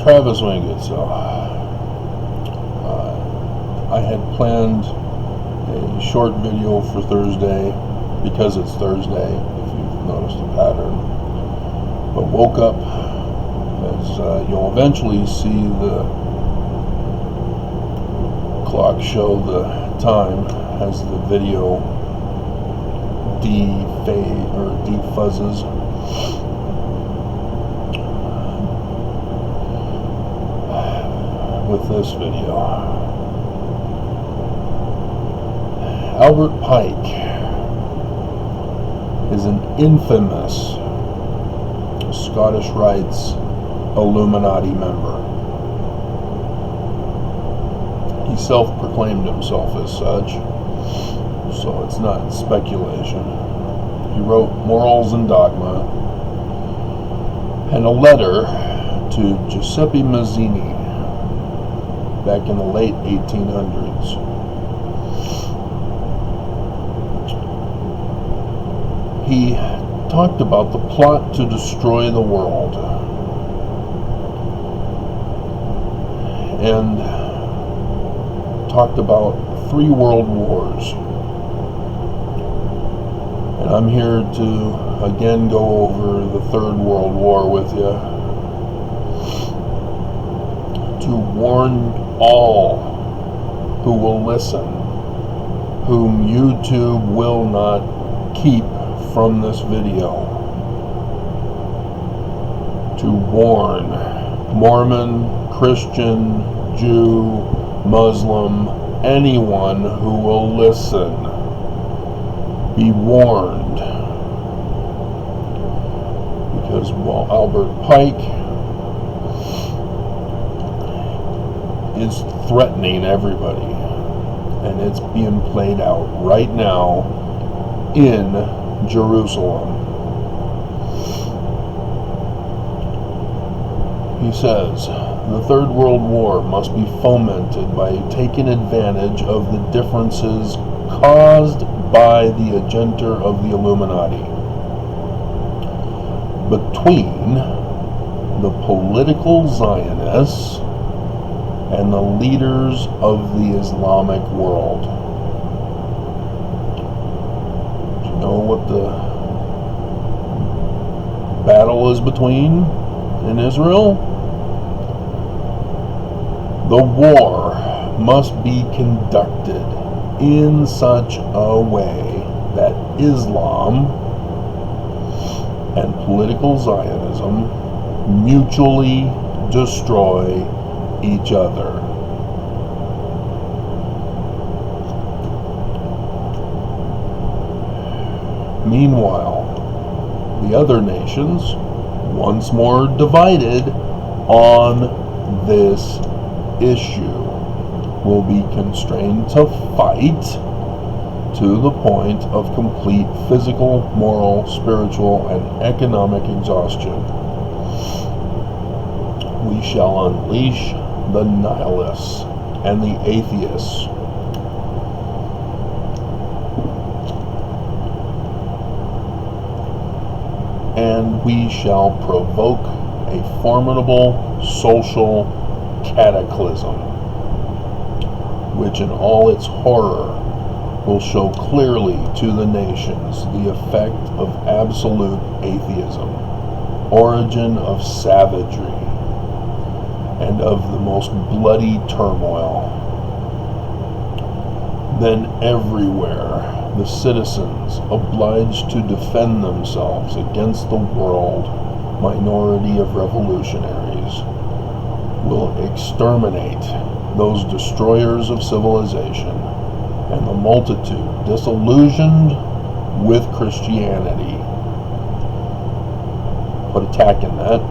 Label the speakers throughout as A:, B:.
A: Travis Wingate. So I had planned a short video for Thursday because it's Thursday, if you've noticed a pattern. But woke up, as you'll eventually see the clock show the time as the video defuzzes. With this video, Albert Pike is an infamous Scottish Rites Illuminati member. He self-proclaimed himself as such, so it's not speculation. He wrote Morals and Dogma and a letter to Giuseppe Mazzini back in the late 1800s. He talked about the plot to destroy the world and talked about 3 world wars. And I'm here to again go over the 3rd World War with you, to warn all who will listen, whom YouTube will not keep from this video, to warn Mormon, Christian, Jew, Muslim, anyone who will listen, be warned, because Albert Pike is threatening everybody, and it's being played out right now in Jerusalem. He says the 3rd World War must be fomented by taking advantage of the differences caused by the agenda of the Illuminati between the political Zionists and the leaders of the Islamic world. Do you know what the battle is between in Israel? The war must be conducted in such a way that Islam and political Zionism mutually destroy each other. Meanwhile, the other nations, once more divided on this issue, will be constrained to fight to the point of complete physical, moral, spiritual, and economic exhaustion. We shall unleash the nihilists and the atheists. And we shall provoke a formidable social cataclysm, which in all its horror will show clearly to the nations the effect of absolute atheism, origin of savagery, and of the most bloody turmoil. Then everywhere the citizens, obliged to defend themselves against the world minority of revolutionaries, will exterminate those destroyers of civilization, and the multitude disillusioned with Christianity. Put a tack in that.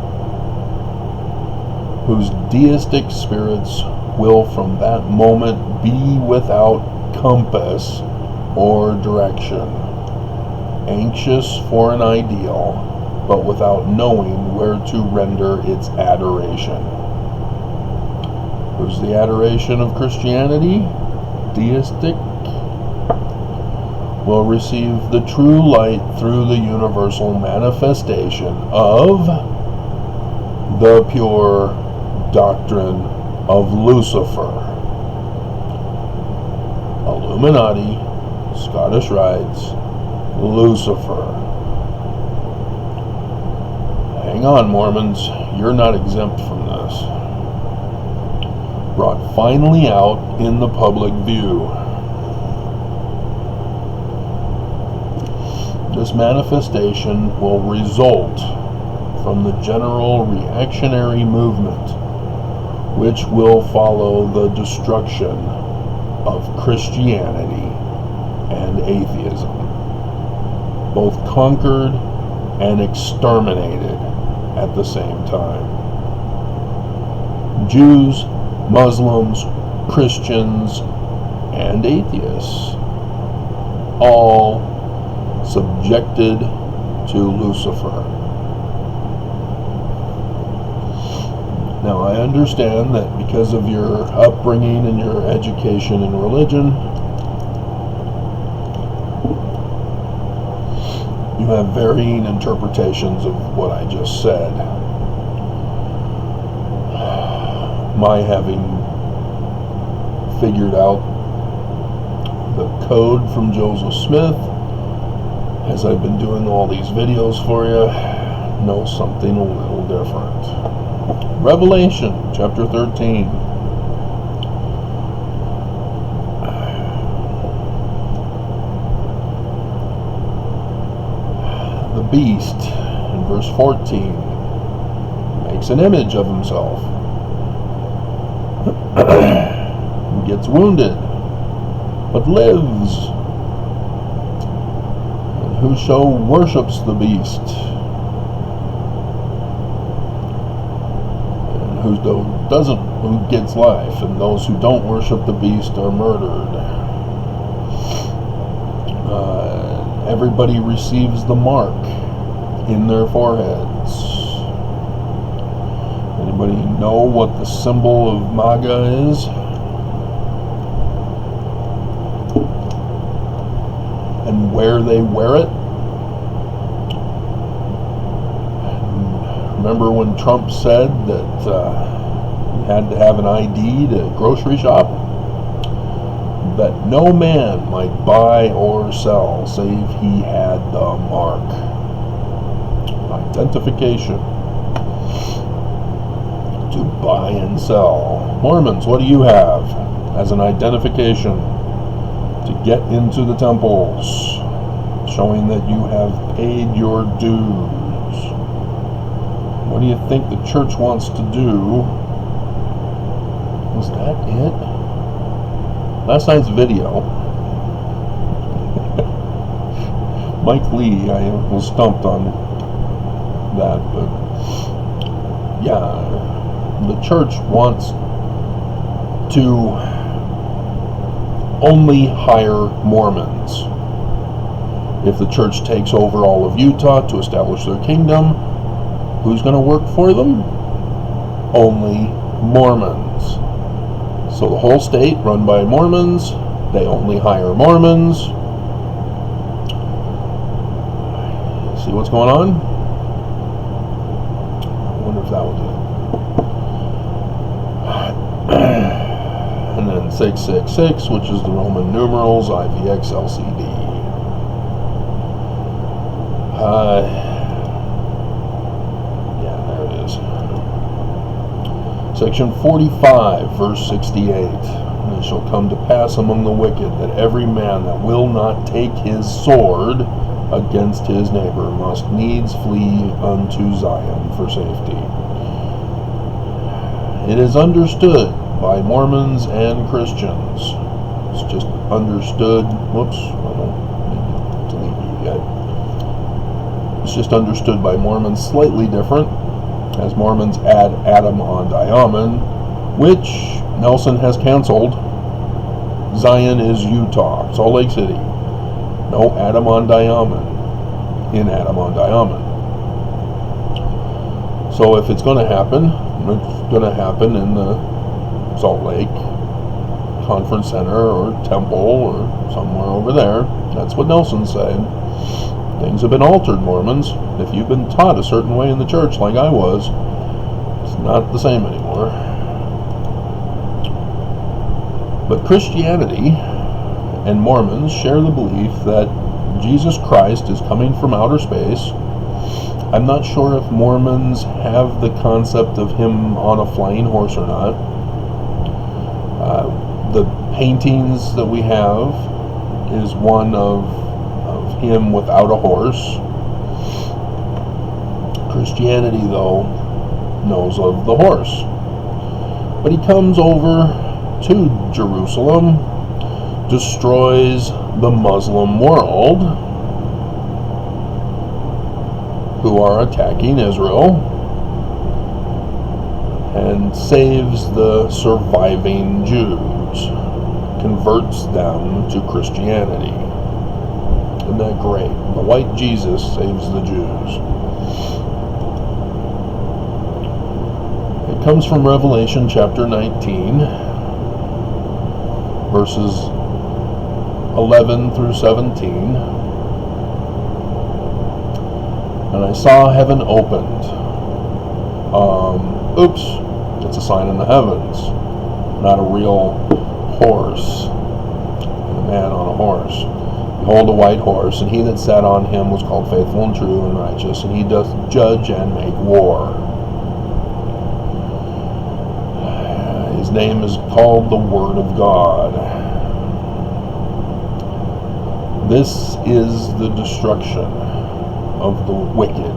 A: Whose deistic spirits will from that moment be without compass or direction, anxious for an ideal, but without knowing where to render its adoration. Who's the adoration of Christianity? Deistic. Will receive the true light through the universal manifestation of the pure doctrine of Lucifer. Illuminati, Scottish Rites, Lucifer. Hang on, Mormons, you're not exempt from this. Brought finally out in the public view. This manifestation will result from the general reactionary movement, which will follow the destruction of Christianity and atheism, both conquered and exterminated at the same time. Jews, Muslims, Christians, and atheists, all subjected to Lucifer. Now, I understand that because of your upbringing and your education in religion, you have varying interpretations of what I just said. My having figured out the code from Joseph Smith, as I've been doing all these videos for you, know something a little different. Revelation chapter 13. The beast, in verse 14, makes an image of himself. Gets wounded, but lives. And whoso worships the beast, and who gets life, and those who don't worship the beast are murdered. Everybody receives the mark in their foreheads. Anybody know what the symbol of MAGA is? And where they wear it? Remember when Trump said that you had to have an ID to grocery shop? That no man might buy or sell save he had the mark. Identification. To buy and sell. Mormons, what do you have as an identification to get into the temples, showing that you have paid your dues? What do you think the church wants to do? Was that it? Last night's video, Mike Lee, I was stumped on that, but yeah, the church wants to only hire Mormons. If the church takes over all of Utah to establish their kingdom, who's going to work for them? Only Mormons. So the whole state run by Mormons, they only hire Mormons. See what's going on? I wonder if that was it. And then 666, which is the Roman numerals, IVX, LCD. Section 45, verse 68. And it shall come to pass among the wicked that every man that will not take his sword against his neighbor must needs flee unto Zion for safety. It is understood by Mormons and Christians. It's just understood. Whoops, I don't need to delete you yet. It's just understood by Mormons slightly different, as Mormons add Adam on Diamond, which Nelson has canceled. Zion is Utah, Salt Lake City. No Adam on Diamond in Adam on Diamond. So if it's going to happen, it's going to happen in the Salt Lake Conference Center or Temple or somewhere over there. That's what Nelson's saying. Things have been altered, Mormons. If you've been taught a certain way in the church, like I was, it's not the same anymore. But Christianity and Mormons share the belief that Jesus Christ is coming from outer space. I'm not sure if Mormons have the concept of him on a flying horse or not. The paintings that we have is one of him without a horse. Christianity, though, knows of the horse. But he comes over to Jerusalem, destroys the Muslim world, who are attacking Israel, and saves the surviving Jews, converts them to Christianity. Isn't that great? The white Jesus saves the Jews. It comes from Revelation chapter 19, verses 11 through 17. And I saw heaven opened. Oops, it's a sign in the heavens, not a real horse, and a man on a horse. Behold, a white horse, and he that sat on him was called Faithful and True and Righteous, and he doth judge and make war. His name is called the Word of God. This is the destruction of the wicked,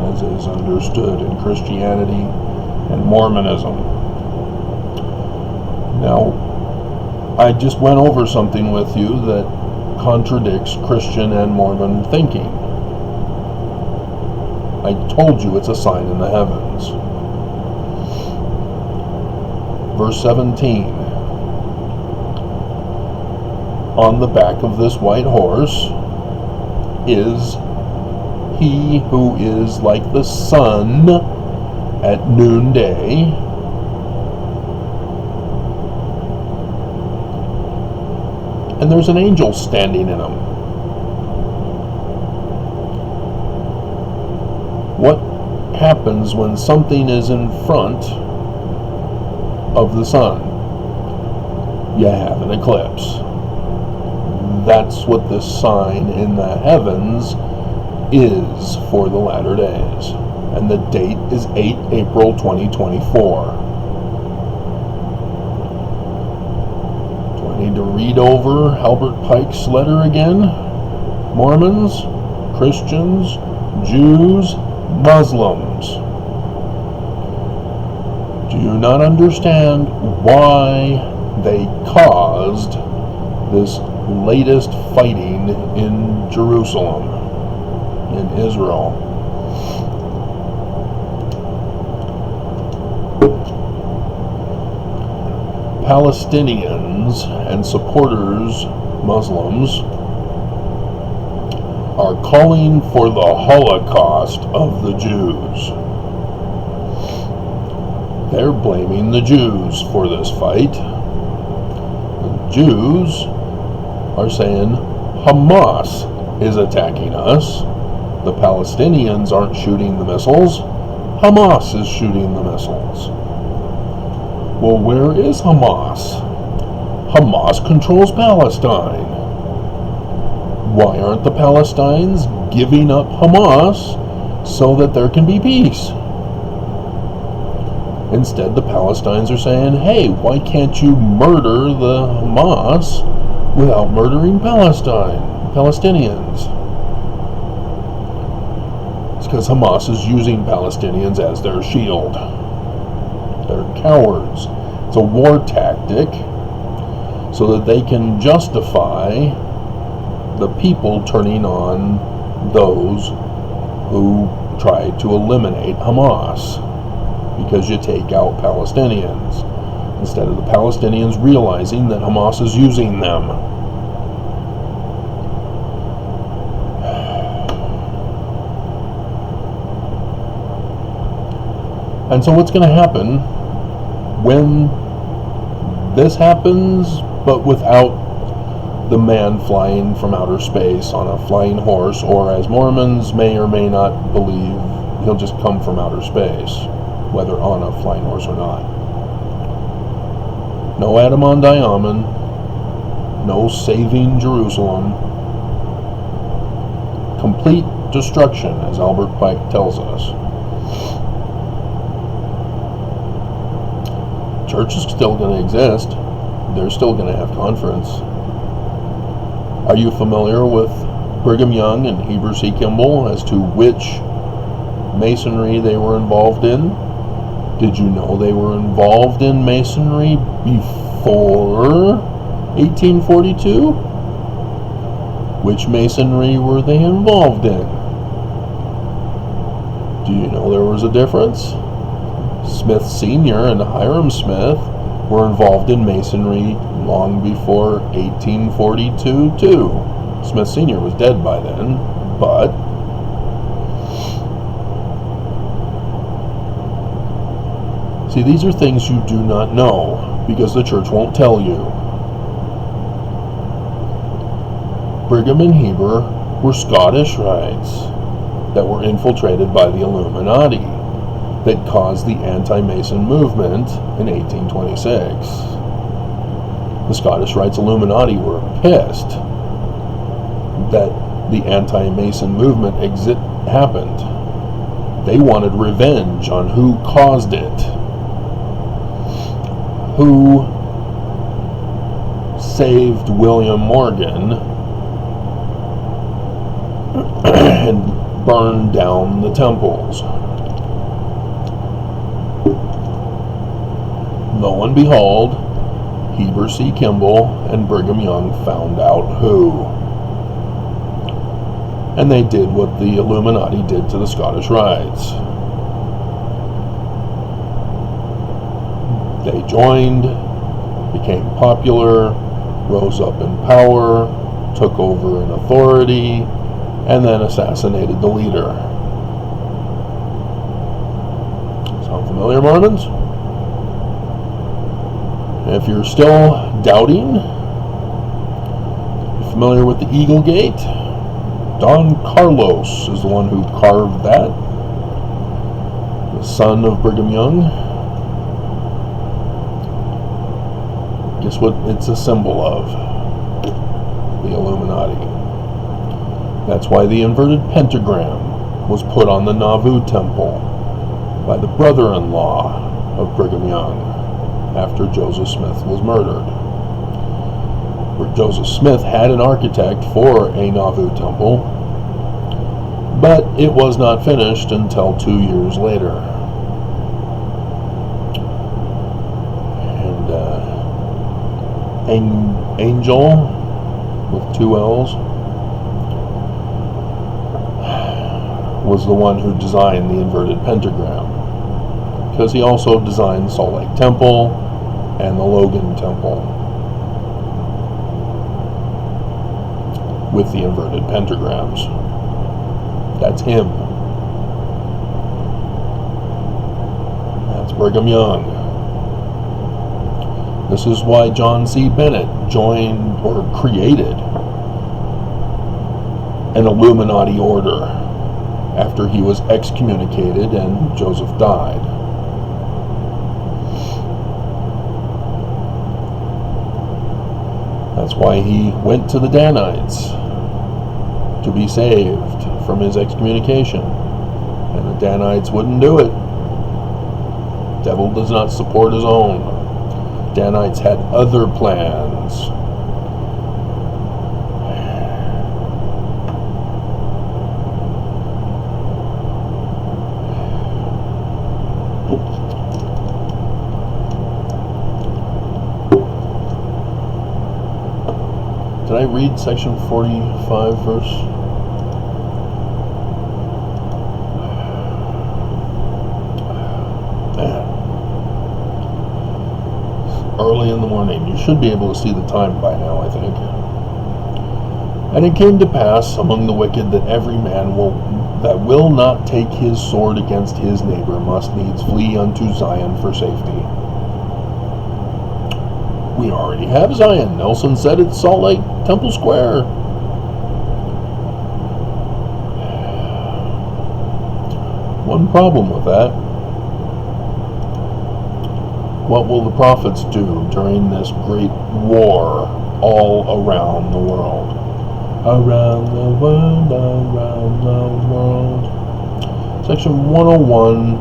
A: as is understood in Christianity and Mormonism. Now, I just went over something with you that contradicts Christian and Mormon thinking. I told you it's a sign in the heavens. Verse 17. On the back of this white horse is he who is like the sun at noonday, and there's an angel standing in him. What happens when something is in front of the sun? You have an eclipse. That's what this sign in the heavens is for the latter days. And the date is 8 April 2024. Do I need to read over Albert Pike's letter again? Mormons, Christians, Jews, Muslims. Do you not understand why they caused this latest fighting in Jerusalem, in Israel? Palestinians and supporters, Muslims, are calling for the Holocaust of the Jews. They're blaming the Jews for this fight. The Jews are saying Hamas is attacking us. The Palestinians aren't shooting the missiles. Hamas is shooting the missiles. Well, where is Hamas? Hamas controls Palestine. Why aren't the Palestinians giving up Hamas so that there can be peace? Instead, the Palestinians are saying, hey, why can't you murder the Hamas without murdering Palestinians? It's because Hamas is using Palestinians as their shield. They're cowards. It's a war tactic so that they can justify the people turning on those who try to eliminate Hamas, because you take out Palestinians instead of the Palestinians realizing that Hamas is using them. And so what's going to happen when this happens, but without the man flying from outer space on a flying horse, or as Mormons may or may not believe, he'll just come from outer space? whether on a flying horse or not. No Adam-on-Diamond, no saving Jerusalem. Complete destruction, as Albert Pike tells us. Church is still going to exist. They're still going to have conference. Are you familiar with Brigham Young and Heber C. Kimball as to which Masonry they were involved in? Did you know they were involved in Masonry before 1842? Which Masonry were they involved in? Do you know there was a difference? Smith Sr. and Hiram Smith were involved in Masonry long before 1842 too. Smith Sr. was dead by then, but see, these are things you do not know because the church won't tell you. Brigham and Heber were Scottish Rites that were infiltrated by the Illuminati that caused the anti-Mason movement in 1826. The Scottish Rites Illuminati were pissed that the anti-Mason movement happened. They wanted revenge on who caused it, who saved William Morgan and burned down the temples. Lo and behold, Heber C. Kimball and Brigham Young found out who. And they did what the Illuminati did to the Scottish Rites. They joined, became popular, rose up in power, took over in authority, and then assassinated the leader. Sound familiar, Mormons? If you're still doubting, you're familiar with the Eagle Gate? Don Carlos is the one who carved that, the son of Brigham Young. Guess what it's a symbol of? The Illuminati. That's why the inverted pentagram was put on the Nauvoo temple by the brother-in-law of Brigham Young after Joseph Smith was murdered. Joseph Smith had an architect for a Nauvoo temple, but it was not finished until 2 years later. And Angel, with 2 L's, was the one who designed the inverted pentagram, because he also designed Salt Lake Temple and the Logan Temple with the inverted pentagrams. That's him. That's Brigham Young. This is why John C. Bennett joined or created an Illuminati order after he was excommunicated and Joseph died. That's why he went to the Danites to be saved from his excommunication. And the Danites wouldn't do it. The devil does not support his own. Danites had other plans. Did I read section 45, verse? Man. Early in the morning. You should be able to see the time by now, I think. And it came to pass among the wicked that every man that will not take his sword against his neighbor must needs flee unto Zion for safety. We already have Zion. Nelson said it's Salt Lake Temple Square. One problem with that. What will the prophets do during this great war all around the world? Around the world, around the world. Section 101,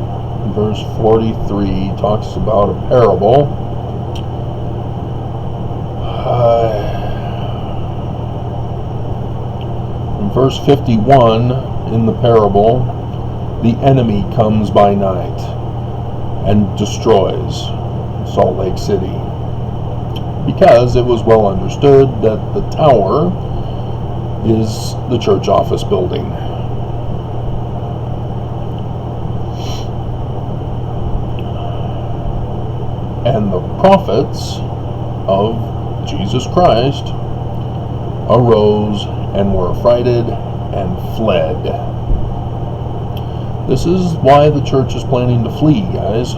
A: verse 43, talks about a parable. In verse 51, in the parable, the enemy comes by night and destroys Salt Lake City, because it was well understood that the tower is the church office building. And the prophets of Jesus Christ arose and were affrighted and fled. This is why the church is planning to flee, guys.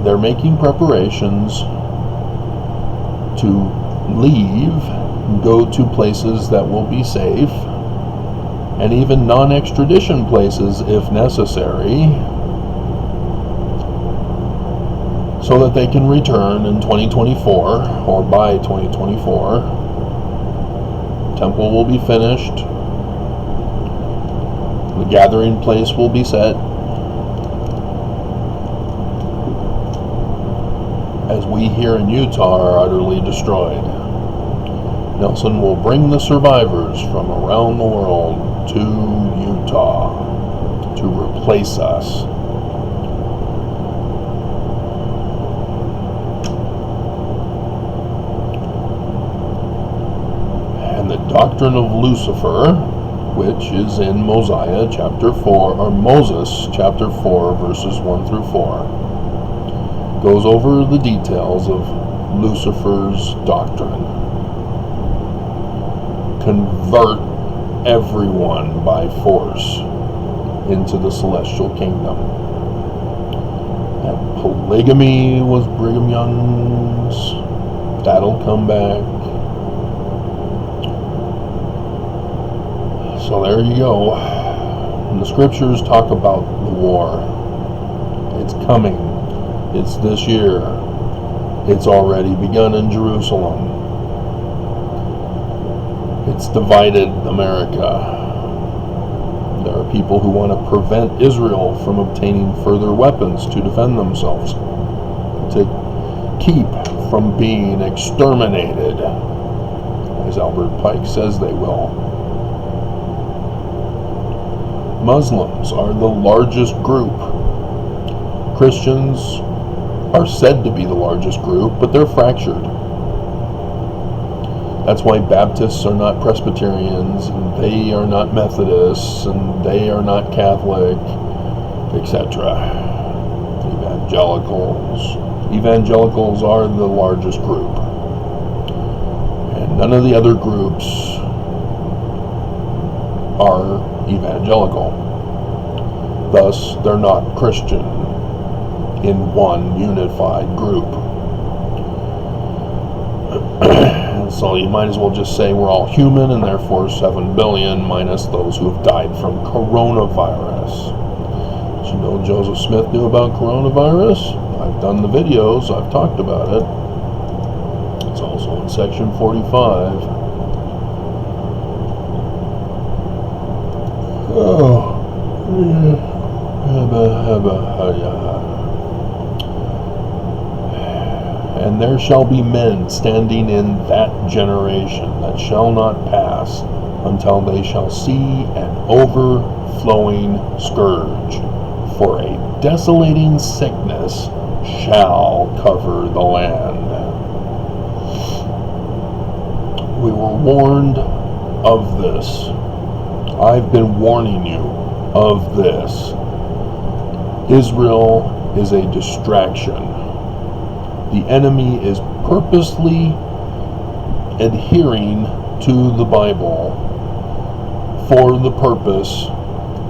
A: They're making preparations to leave, go to places that will be safe, and even non-extradition places if necessary, so that they can return in 2024, or by 2024. Temple will be finished. The gathering place will be set. As we here in Utah are utterly destroyed, Nelson will bring the survivors from around the world to Utah to replace us. And the doctrine of Lucifer, which is in Mosiah chapter 4, or Moses chapter 4, verses 1 through 4. Goes over the details of Lucifer's doctrine. Convert everyone by force into the celestial kingdom. And polygamy was Brigham Young's. That'll come back. So there you go. And the scriptures talk about the war. It's coming. It's this year. It's already begun in Jerusalem. It's divided America. There are people who want to prevent Israel from obtaining further weapons to defend themselves, to keep from being exterminated, as Albert Pike says they will. Muslims are the largest group. Christians are said to be the largest group, but they're fractured. That's why Baptists are not Presbyterians, and they are not Methodists, and they are not Catholic, etc. Evangelicals are the largest group. And none of the other groups are evangelical. Thus, they're not Christian in one unified group. So you might as well just say we're all human, and therefore 7 billion minus those who have died from coronavirus. Did you know Joseph Smith knew about coronavirus? I've done the videos, I've talked about it. It's also in section 45. And there shall be men standing in that generation that shall not pass until they shall see an overflowing scourge, for a desolating sickness shall cover the land. We were warned of this. I've been warning you of this. Israel is a distraction. The enemy is purposely adhering to the Bible for the purpose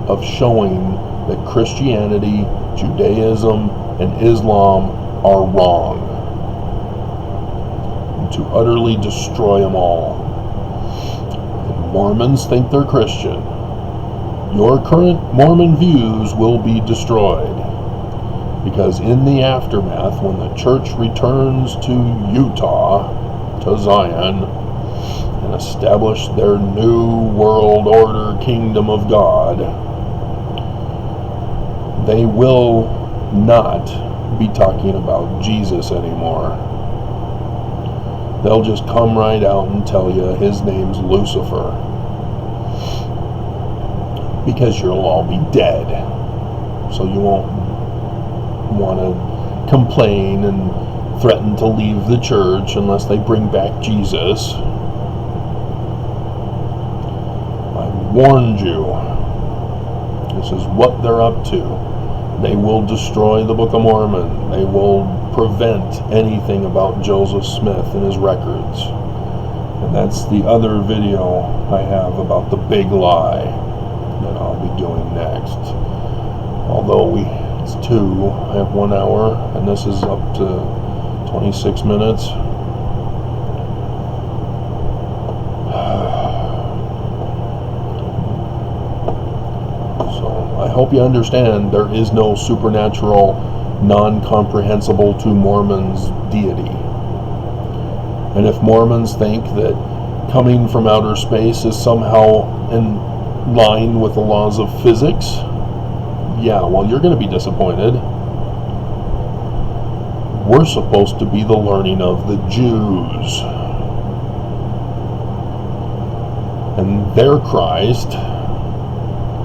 A: of showing that Christianity, Judaism, and Islam are wrong, and to utterly destroy them all. And Mormons think they're Christian. your current Mormon views will be destroyed. Because in the aftermath, when the church returns to Utah, to Zion, and establish their new world order kingdom of God, they will not be talking about Jesus anymore. They'll just come right out and tell you his name's Lucifer. Because you'll all be dead. So you won't want to complain and threaten to leave the church unless they bring back Jesus. I warned you. This is what they're up to. They will destroy the Book of Mormon. They will prevent anything about Joseph Smith and his records. And that's the other video I have about the big lie that I'll be doing next. Although it's 2, I have 1 hour, and this is up to 26 minutes. So I hope you understand there is no supernatural, non-comprehensible to Mormons deity. And if Mormons think that coming from outer space is somehow in line with the laws of physics, yeah, well, you're going to be disappointed. We're supposed to be the learning of the Jews. And their Christ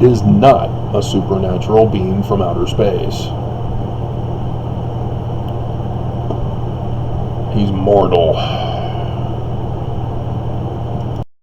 A: is not a supernatural being from outer space. He's mortal.